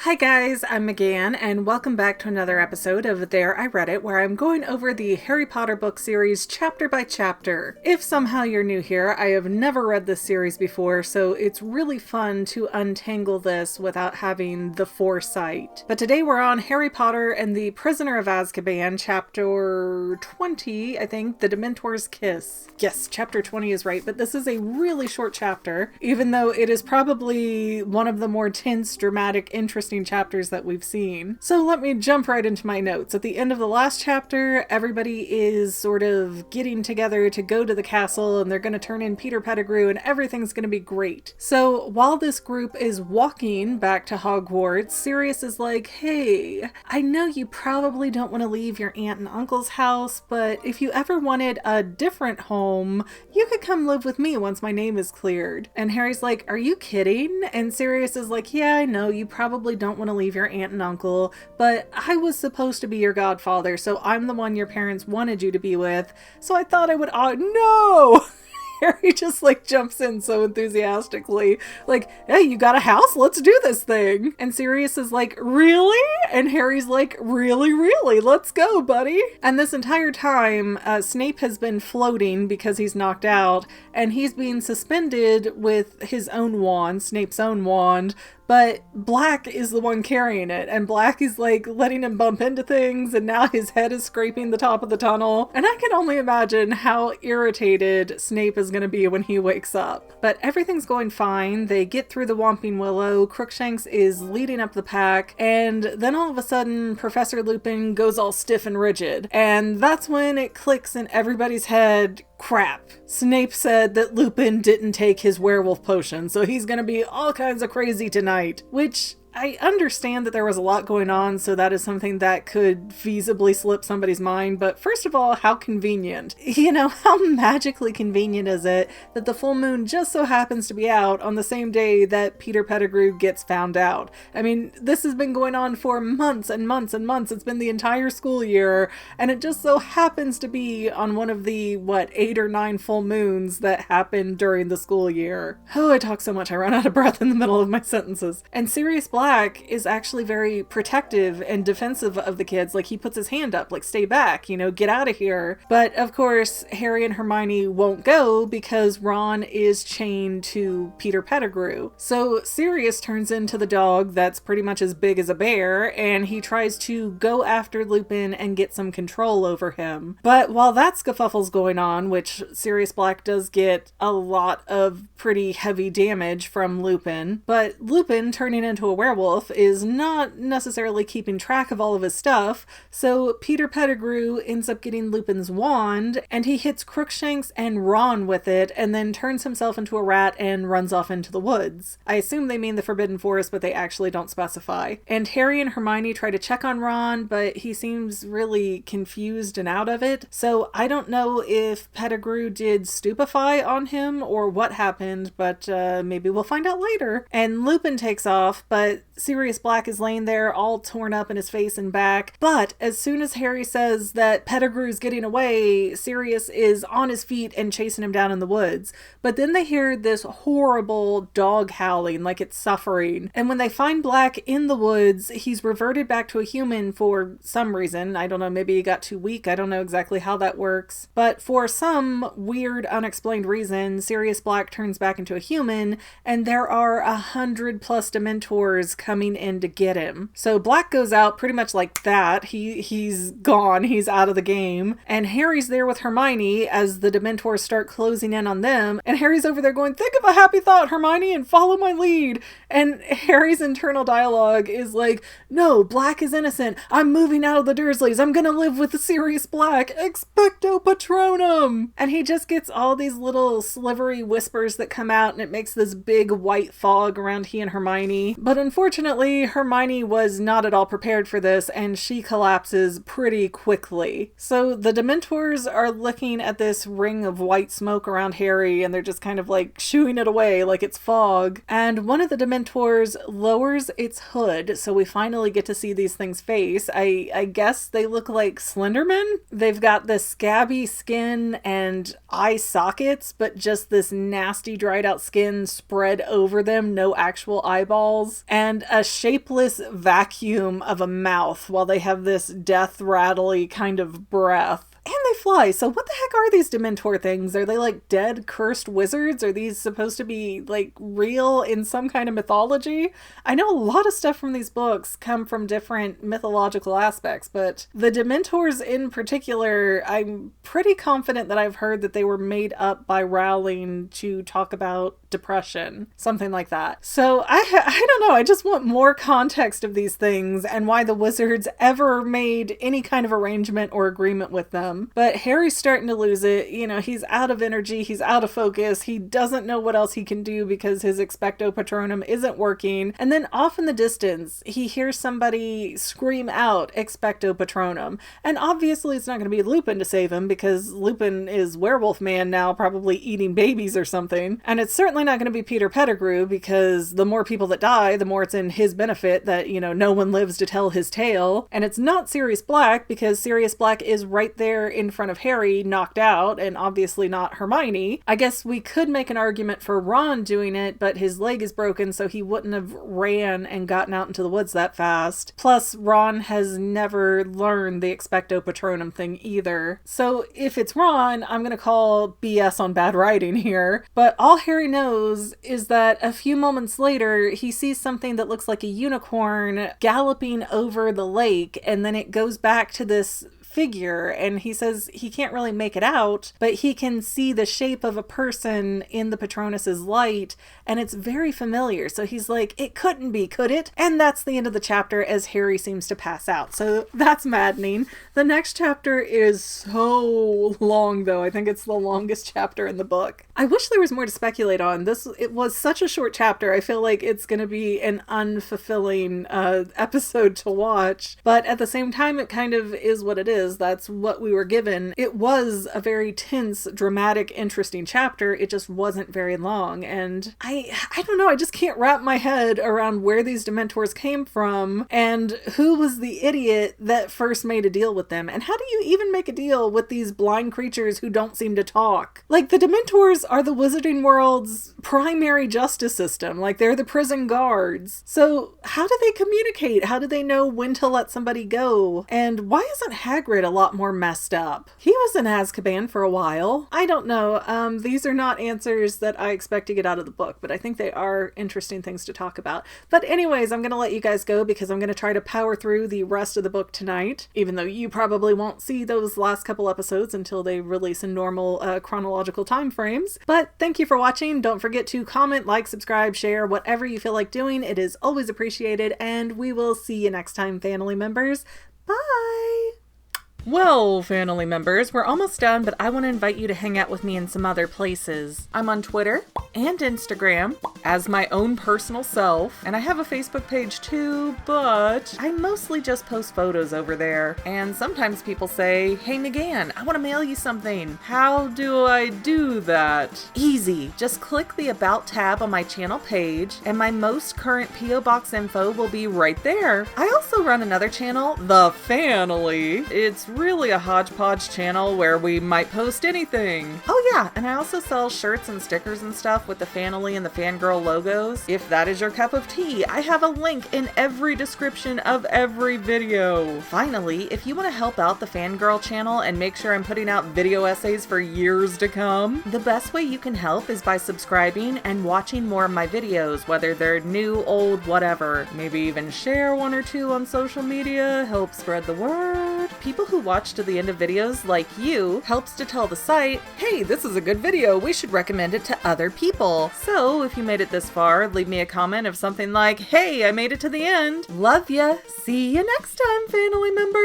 Hi guys, I'm McGann, and welcome back to another episode of There I Read It, where I'm going over the Harry Potter book series chapter by chapter. If somehow you're new here, I have never read this series before, so it's really fun to untangle this without having the foresight. But today we're on Harry Potter and the Prisoner of Azkaban, chapter 20, I think, The Dementor's Kiss. Yes, chapter 20 is right, but this is a really short chapter, even though it is probably one of the more tense, dramatic, interesting chapters that we've seen. So let me jump right into my notes. At the end of the last chapter, everybody is sort of getting together to go to the castle, and they're going to turn in Peter Pettigrew, and everything's going to be great. So while this group is walking back to Hogwarts, Sirius is like, hey, I know you probably don't want to leave your aunt and uncle's house, but if you ever wanted a different home, you could come live with me once my name is cleared. And Harry's like, are you kidding? And Sirius is like, yeah, I know you probably don't want to leave your aunt and uncle, but I was supposed to be your godfather, so I'm the one your parents wanted you to be with, so I thought I would, no! Harry just jumps in so enthusiastically, like, hey, you got a house? Let's do this thing. And Sirius is like, really? And Harry's like, really, really? Let's go, buddy. And this entire time, Snape has been floating because he's knocked out, and he's being suspended with his own wand, Snape's own wand, but Black is the one carrying it, and Black is letting him bump into things, and now his head is scraping the top of the tunnel. And I can only imagine how irritated Snape is going to be when he wakes up. But everything's going fine. They get through the Whomping Willow, Crookshanks is leading up the pack, and then all of a sudden Professor Lupin goes all stiff and rigid. And that's when it clicks in everybody's head, crap. Snape said that Lupin didn't take his werewolf potion, so he's gonna be all kinds of crazy tonight, which I understand that there was a lot going on, so that is something that could feasibly slip somebody's mind, but first of all, how convenient. How magically convenient is it that the full moon just so happens to be out on the same day that Peter Pettigrew gets found out? I mean, this has been going on for months and months and months. It's been the entire school year, and it just so happens to be on one of the, 8 or 9 full moons that happened during the school year. Oh, I talk so much I run out of breath in the middle of my sentences. And Sirius Black is actually very protective and defensive of the kids. He puts his hand up, stay back, get out of here. But of course, Harry and Hermione won't go because Ron is chained to Peter Pettigrew. So Sirius turns into the dog that's pretty much as big as a bear, and he tries to go after Lupin and get some control over him. But while that scuffle's going on, which Sirius Black does get a lot of pretty heavy damage from Lupin, but Lupin turning into a werewolf is not necessarily keeping track of all of his stuff, so Peter Pettigrew ends up getting Lupin's wand, and he hits Crookshanks and Ron with it, and then turns himself into a rat and runs off into the woods. I assume they mean the Forbidden Forest, but they actually don't specify. And Harry and Hermione try to check on Ron, but he seems really confused and out of it, so I don't know if Pettigrew did stupefy on him or what happened, but maybe we'll find out later. And Lupin takes off, but Sirius Black is laying there all torn up in his face and back. But as soon as Harry says that Pettigrew's getting away, Sirius is on his feet and chasing him down in the woods. But then they hear this horrible dog howling like it's suffering. And when they find Black in the woods, he's reverted back to a human for some reason. I don't know, maybe he got too weak. I don't know exactly how that works. But for some weird, unexplained reason, Sirius Black turns back into a human, and there are 100+ Dementors coming in to get him. So Black goes out pretty much like that. He's gone. He's out of the game. And Harry's there with Hermione as the Dementors start closing in on them. And Harry's over there going, think of a happy thought, Hermione, and follow my lead. And Harry's internal dialogue is like, no, Black is innocent. I'm moving out of the Dursleys. I'm gonna live with the Sirius Black. Expecto Patronum. And he just gets all these little slivery whispers that come out, and it makes this big white fog around he and Hermione. But unfortunately, Hermione was not at all prepared for this, and she collapses pretty quickly. So the Dementors are looking at this ring of white smoke around Harry, and they're just kind of shooing it away like it's fog. And one of the Dementors lowers its hood, so we finally get to see these things' face. I guess they look like Slenderman. They've got this scabby skin and eye sockets, but just this nasty dried out skin spread over them, no actual eyeballs. And and a shapeless vacuum of a mouth while they have this death rattly kind of breath. And they fly, so what the heck are these Dementor things? Are they like dead, cursed wizards? Are these supposed to be like real in some kind of mythology? I know a lot of stuff from these books come from different mythological aspects, but the Dementors in particular, I'm pretty confident that I've heard that they were made up by Rowling to talk about depression, something like that. So I don't know, I just want more context of these things and why the wizards ever made any kind of arrangement or agreement with them. But Harry's starting to lose it. You know, he's out of energy, he's out of focus, he doesn't know what else he can do because his Expecto Patronum isn't working. And then off in the distance, he hears somebody scream out Expecto Patronum. And obviously it's not going to be Lupin to save him because Lupin is werewolf man now, probably eating babies or something. And it's certainly not going to be Peter Pettigrew because the more people that die, the more it's in his benefit that, you know, no one lives to tell his tale. And it's not Sirius Black because Sirius Black is right there in front of Harry, knocked out, and obviously not Hermione. I guess we could make an argument for Ron doing it, but his leg is broken, so he wouldn't have ran and gotten out into the woods that fast. Plus, Ron has never learned the Expecto Patronum thing either. So if it's Ron, I'm gonna call BS on bad writing here. But all Harry knows is that a few moments later, he sees something that looks like a unicorn galloping over the lake, and then it goes back to this figure, and he says he can't really make it out, but he can see the shape of a person in the Patronus's light, and it's very familiar. So he's like, it couldn't be, could it? And that's the end of the chapter as Harry seems to pass out. So that's maddening. The next chapter is so long, though. I think it's the longest chapter in the book. I wish there was more to speculate on. It was such a short chapter. I feel like it's going to be an unfulfilling episode to watch, but at the same time, it kind of is what it is. That's what we were given. It was a very tense, dramatic, interesting chapter. It just wasn't very long. And I don't know, I just can't wrap my head around where these Dementors came from and who was the idiot that first made a deal with them. And how do you even make a deal with these blind creatures who don't seem to talk? Like, the Dementors are the Wizarding World's primary justice system. Like, they're the prison guards. So how do they communicate? How do they know when to let somebody go? And why isn't Hagrid a lot more messed up? He was in Azkaban for a while. I don't know. These are not answers that I expect to get out of the book, but I think they are interesting things to talk about. But anyways, I'm going to let you guys go because I'm going to try to power through the rest of the book tonight, even though you probably won't see those last couple episodes until they release in normal chronological time frames. But thank you for watching. Don't forget to comment, like, subscribe, share, whatever you feel like doing. It is always appreciated, and we will see you next time, family members. Bye! Well, family members, we're almost done, but I want to invite you to hang out with me in some other places. I'm on Twitter and Instagram as my own personal self, and I have a Facebook page too, but I mostly just post photos over there. And sometimes people say, hey McGann, I want to mail you something. How do I do that? Easy. Just click the About tab on my channel page, and my most current P.O. Box info will be right there. I also run another channel, The Fanily. It's really a hodgepodge channel where we might post anything. Oh yeah, and I also sell shirts and stickers and stuff with the Fanily and the Fangirl logos. If that is your cup of tea, I have a link in every description of every video. Finally, if you want to help out the Fangirl channel and make sure I'm putting out video essays for years to come, the best way you can help is by subscribing and watching more of my videos, whether they're new, old, whatever. Maybe even share one or two on social media, help spread the word. People who watch to the end of videos like you helps to tell the site, hey, this is a good video, we should recommend it to other people. So if you made it this far, leave me a comment of something like, hey, I made it to the end. Love ya. See you next time, family members.